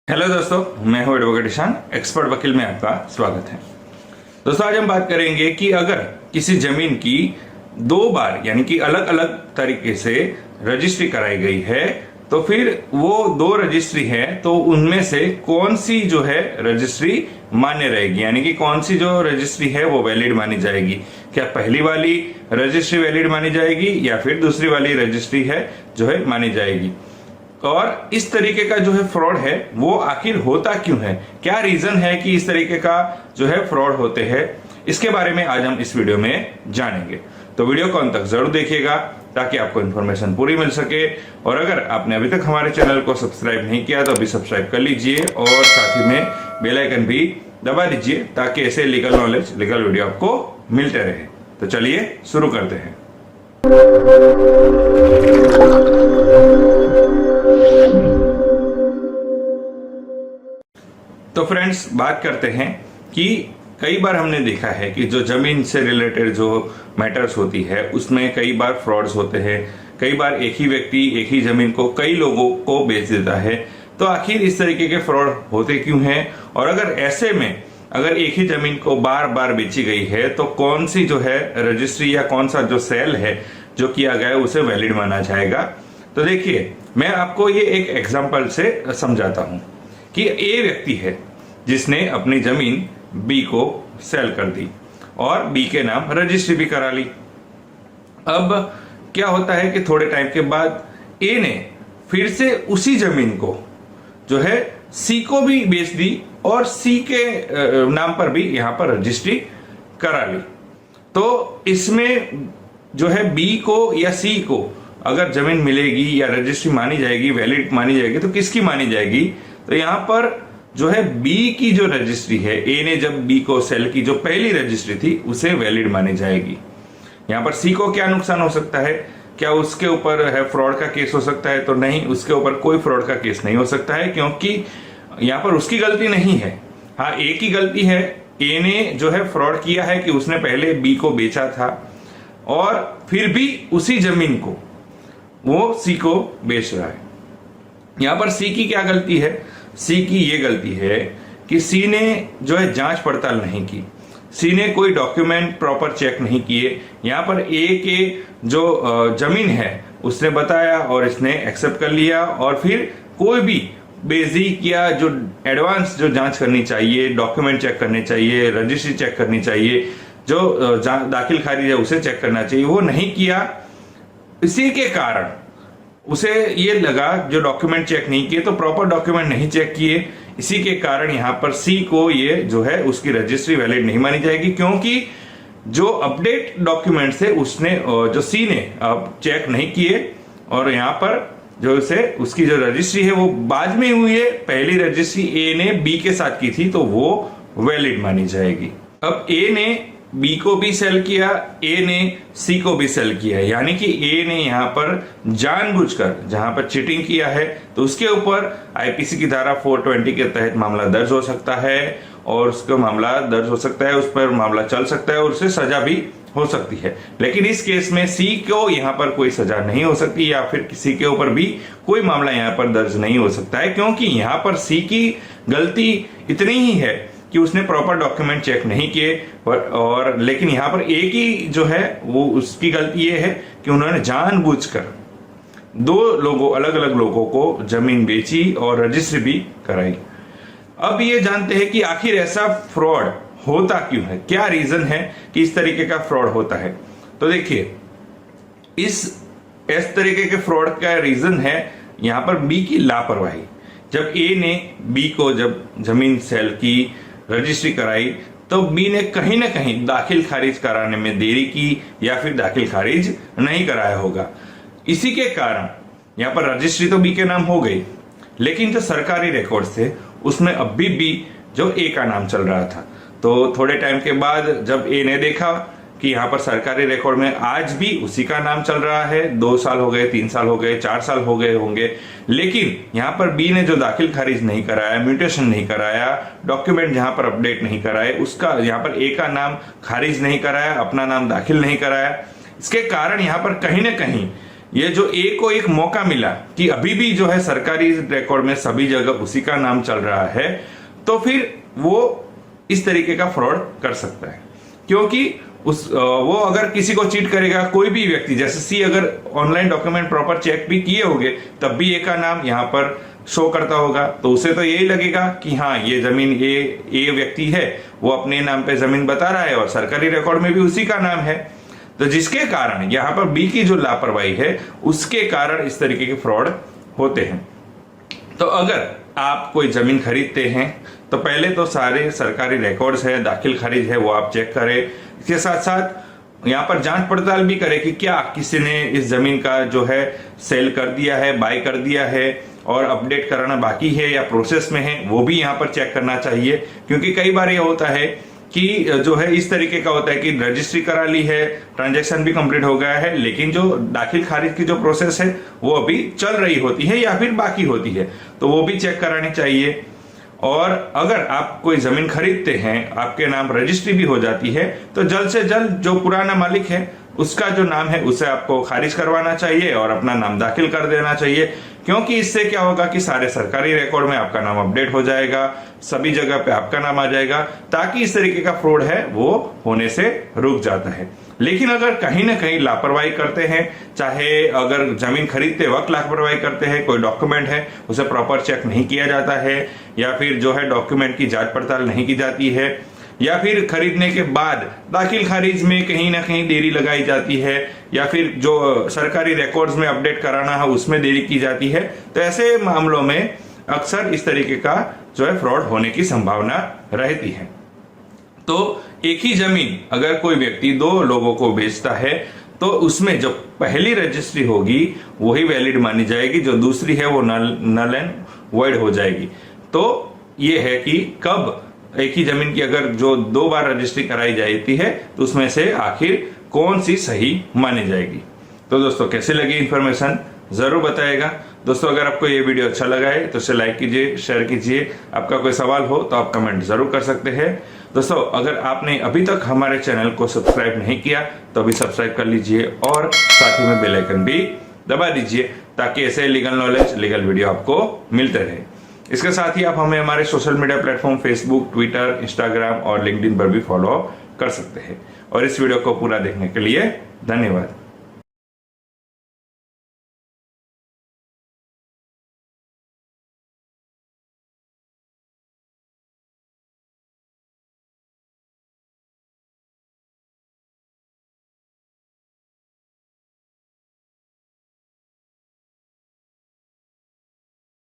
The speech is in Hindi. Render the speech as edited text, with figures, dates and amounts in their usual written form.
हेलो दोस्तों, मैं हूं एडवोकेट ईशान, एक्सपर्ट वकील में आपका स्वागत है। दोस्तों, आज हम बात करेंगे कि अगर किसी जमीन की दो बार यानी कि अलग अलग तरीके से रजिस्ट्री कराई गई है तो फिर वो दो रजिस्ट्री है तो उनमें से कौन सी जो है रजिस्ट्री मान्य रहेगी, यानी कि कौन सी जो रजिस्ट्री है वो वैलिड मानी जाएगी। क्या पहली वाली रजिस्ट्री वैलिड मानी जाएगी या फिर दूसरी वाली रजिस्ट्री है जो है मानी जाएगी। और इस तरीके का जो है फ्रॉड है वो आखिर होता क्यों है, क्या रीजन है कि इस तरीके का जो है फ्रॉड होते हैं, इसके बारे में आज हम इस वीडियो में जानेंगे। तो वीडियो को अंत तक जरूर देखिएगा ताकि आपको इन्फॉर्मेशन पूरी मिल सके। और अगर आपने अभी तक हमारे चैनल को सब्सक्राइब नहीं किया तो अभी सब्सक्राइब कर लीजिए और साथ ही में बेल आइकन भी दबा दीजिए ताकि ऐसे लीगल नॉलेज, लीगल वीडियो आपको मिलते रहे। तो चलिए शुरू करते हैं। तो फ्रेंड्स, बात करते हैं कि कई बार हमने देखा है कि जो जमीन से रिलेटेड जो मैटर्स होती है उसमें कई बार फ्रॉड्स होते हैं। कई बार एक ही व्यक्ति एक ही जमीन को कई लोगों को बेच देता है। तो आखिर इस तरीके के फ्रॉड होते क्यों हैं, और अगर ऐसे में अगर एक ही जमीन को बार बार बेची गई है तो कौन सी जो है रजिस्ट्री या कौन सा जो सेल है जो किया गया है उसे वैलिड माना जाएगा। तो देखिए, मैं आपको ये एक एग्जाम्पल से समझाता हूं कि ए व्यक्ति है जिसने अपनी जमीन बी को सेल कर दी और बी के नाम रजिस्ट्री भी करा ली। अब क्या होता है कि थोड़े टाइम के बाद ए ने फिर से उसी जमीन को जो है सी को भी बेच दी और सी के नाम पर भी यहां पर रजिस्ट्री करा ली। तो इसमें जो है बी को या सी को अगर जमीन मिलेगी या रजिस्ट्री मानी जाएगी, वैलिड मानी जाएगी, तो किसकी मानी जाएगी? तो यहां पर जो है बी की जो रजिस्ट्री है, ए ने जब बी को सेल की जो पहली रजिस्ट्री थी उसे वैलिड मानी जाएगी। यहां पर सी को क्या नुकसान हो सकता है? क्या उसके ऊपर है फ्रॉड का केस हो सकता है? तो नहीं, उसके ऊपर कोई फ्रॉड का केस नहीं हो सकता है क्योंकि यहां पर उसकी गलती नहीं है। हाँ, ए की गलती है। ए ने जो है फ्रॉड किया है कि उसने पहले बी को बेचा था और फिर भी उसी जमीन को वो सी को बेच रहा है। यहां पर सी की क्या गलती है? सी की ये गलती है कि सी ने जो है जांच पड़ताल नहीं की, सी ने कोई डॉक्यूमेंट प्रॉपर चेक नहीं किए। यहां पर ए के जो जमीन है उसने बताया और इसने एक्सेप्ट कर लिया और फिर कोई भी बेसिक या जो एडवांस जो जांच करनी चाहिए, डॉक्यूमेंट चेक करने चाहिए, रजिस्ट्री चेक करनी चाहिए, जो दाखिल खारिज है उसे चेक करना चाहिए, वो नहीं किया। इसी के कारण उसे ये लगा जो डॉक्यूमेंट चेक नहीं किए तो प्रॉपर डॉक्यूमेंट नहीं चेक किए, इसी के कारण यहां पर सी को ये जो है उसकी रजिस्ट्री वैलिड नहीं मानी जाएगी क्योंकि जो अपडेट डॉक्यूमेंट्स है उसने जो सी ने चेक नहीं किए और यहां पर जो उसे उसकी जो रजिस्ट्री है वो बाद में हुई है। पहली रजिस्ट्री ए ने बी के साथ की थी तो वो वैलिड मानी जाएगी। अब ए ने बी को भी सेल किया, ए ने सी को भी सेल किया, यानी कि ए ने यहां पर जानबूझकर जहां पर चीटिंग किया है तो उसके ऊपर आईपीसी की धारा 420 के तहत मामला दर्ज हो सकता है और उसका मामला दर्ज हो सकता है, उस पर मामला चल सकता है और उसे सजा भी हो सकती है। लेकिन इस केस में सी को यहां पर कोई सजा नहीं हो सकती या फिर किसी के ऊपर भी कोई मामला यहां पर दर्ज नहीं हो सकता है क्योंकि यहां पर सी की गलती इतनी ही है कि उसने प्रॉपर डॉक्यूमेंट चेक नहीं किए और लेकिन यहां पर ए की जो है वो उसकी गलती ये है कि उन्होंने जानबूझकर दो लोगों, अलग अलग लोगों को जमीन बेची और रजिस्ट्री भी कराई। अब ये जानते हैं कि आखिर ऐसा फ्रॉड होता क्यों है, क्या रीजन है कि इस तरीके का फ्रॉड होता है। तो देखिए, इस तरीके के फ्रॉड का रीजन है यहां पर बी की लापरवाही। जब ए ने बी को जब जमीन सेल की, रजिस्ट्री कराई तो बी ने कहीं ना कहीं दाखिल खारिज कराने में देरी की या फिर दाखिल खारिज नहीं कराया होगा। इसी के कारण यहां पर रजिस्ट्री तो बी के नाम हो गई लेकिन जो सरकारी रिकॉर्ड्स थे उसमें अभी भी जो ए का नाम चल रहा था। तो थोड़े टाइम के बाद जब ए ने देखा कि यहाँ पर सरकारी रिकॉर्ड में आज भी उसी का नाम चल रहा है, 2 साल हो गए, 3 साल हो गए, 4 साल हो गए होंगे, लेकिन यहाँ पर बी ने जो दाखिल खारिज नहीं कराया, म्यूटेशन नहीं कराया, डॉक्यूमेंट जहां पर अपडेट नहीं कराए, उसका यहाँ पर ए का नाम खारिज नहीं कराया, अपना नाम दाखिल नहीं कराया, इसके कारण यहाँ पर कहीं ना कहीं ये जो एक को एक मौका मिला कि अभी भी जो है सरकारी रिकॉर्ड में सभी जगह उसी का नाम चल रहा है, तो फिर वो इस तरीके का फ्रॉड कर सकता है। क्योंकि वो अगर किसी को चीट करेगा, कोई भी व्यक्ति, जैसे सी अगर ऑनलाइन डॉक्यूमेंट प्रॉपर चेक भी किए होंगे तब भी ए का नाम यहाँ पर शो करता होगा, तो उसे तो यही लगेगा कि हाँ ये जमीन ए व्यक्ति है, वो अपने नाम पे जमीन बता रहा है और सरकारी रिकॉर्ड में भी उसी का नाम है। तो जिसके कारण यहाँ पर बी की जो लापरवाही है उसके कारण इस तरीके के फ्रॉड होते हैं। तो अगर आप कोई जमीन खरीदते हैं तो पहले तो सारे सरकारी रिकॉर्ड्स है, दाखिल खारिज है, वो आप चेक करें। इसके साथ साथ यहाँ पर जांच पड़ताल भी करें कि क्या किसी ने इस जमीन का जो है सेल कर दिया है, बाय कर दिया है और अपडेट कराना बाकी है या प्रोसेस में है, वो भी यहाँ पर चेक करना चाहिए। क्योंकि कई बार ये होता है कि जो है इस तरीके का होता है कि रजिस्ट्री करा ली है, ट्रांजैक्शन भी कंप्लीट हो गया है, लेकिन जो दाखिल खारिज की जो प्रोसेस है वो अभी चल रही होती है या फिर बाकी होती है, तो वो भी चेक करानी चाहिए। और अगर आप कोई जमीन खरीदते हैं, आपके नाम रजिस्ट्री भी हो जाती है, तो जल्द से जल्द जो पुराना मालिक है उसका जो नाम है उसे आपको खारिज करवाना चाहिए और अपना नाम दाखिल कर देना चाहिए। क्योंकि इससे क्या होगा कि सारे सरकारी रिकॉर्ड में आपका नाम अपडेट हो जाएगा, सभी जगह पे आपका नाम आ जाएगा, ताकि इस तरीके का फ्रॉड है वो होने से रुक जाता है। लेकिन अगर कहीं ना कहीं लापरवाही करते हैं, चाहे अगर जमीन खरीदते वक्त लापरवाही करते हैं, कोई डॉक्यूमेंट है उसे प्रॉपर चेक नहीं किया जाता है, या फिर जो है डॉक्यूमेंट की जांच पड़ताल नहीं की जाती है, या फिर खरीदने के बाद दाखिल खारिज में कहीं ना कहीं देरी लगाई जाती है, या फिर जो सरकारी रिकॉर्ड्स में अपडेट कराना है उसमें देरी की जाती है, तो ऐसे मामलों में अक्सर इस तरीके का जो है फ्रॉड होने की संभावना रहती है। तो एक ही जमीन अगर कोई व्यक्ति दो लोगों को बेचता है तो उसमें जो पहली रजिस्ट्री होगी वही वैलिड मानी जाएगी, जो दूसरी है वो नल एंड वॉइड हो जाएगी। तो ये है कि कब एक ही जमीन की अगर जो 2 बार रजिस्ट्री कराई जाती है तो उसमें से आखिर कौन सी सही मानी जाएगी। तो दोस्तों कैसी लगी इन्फॉर्मेशन जरूर बताइएगा। दोस्तों अगर आपको ये वीडियो अच्छा लगा है तो इसे लाइक कीजिए, शेयर कीजिए। आपका कोई सवाल हो तो आप कमेंट जरूर कर सकते हैं। दोस्तों अगर आपने अभी तक हमारे चैनल को सब्सक्राइब नहीं किया तो अभी सब्सक्राइब कर लीजिए और साथ ही में बेल आइकन भी दबा दीजिए, ताकि ऐसे लीगल नॉलेज, लीगल वीडियो आपको मिलते रहे। इसके साथ ही आप हमें हमारे social media platform Facebook, Twitter, Instagram और लिंक्डइन पर भी फॉलो कर सकते हैं। और इस वीडियो को पूरा देखने के लिए धन्यवाद।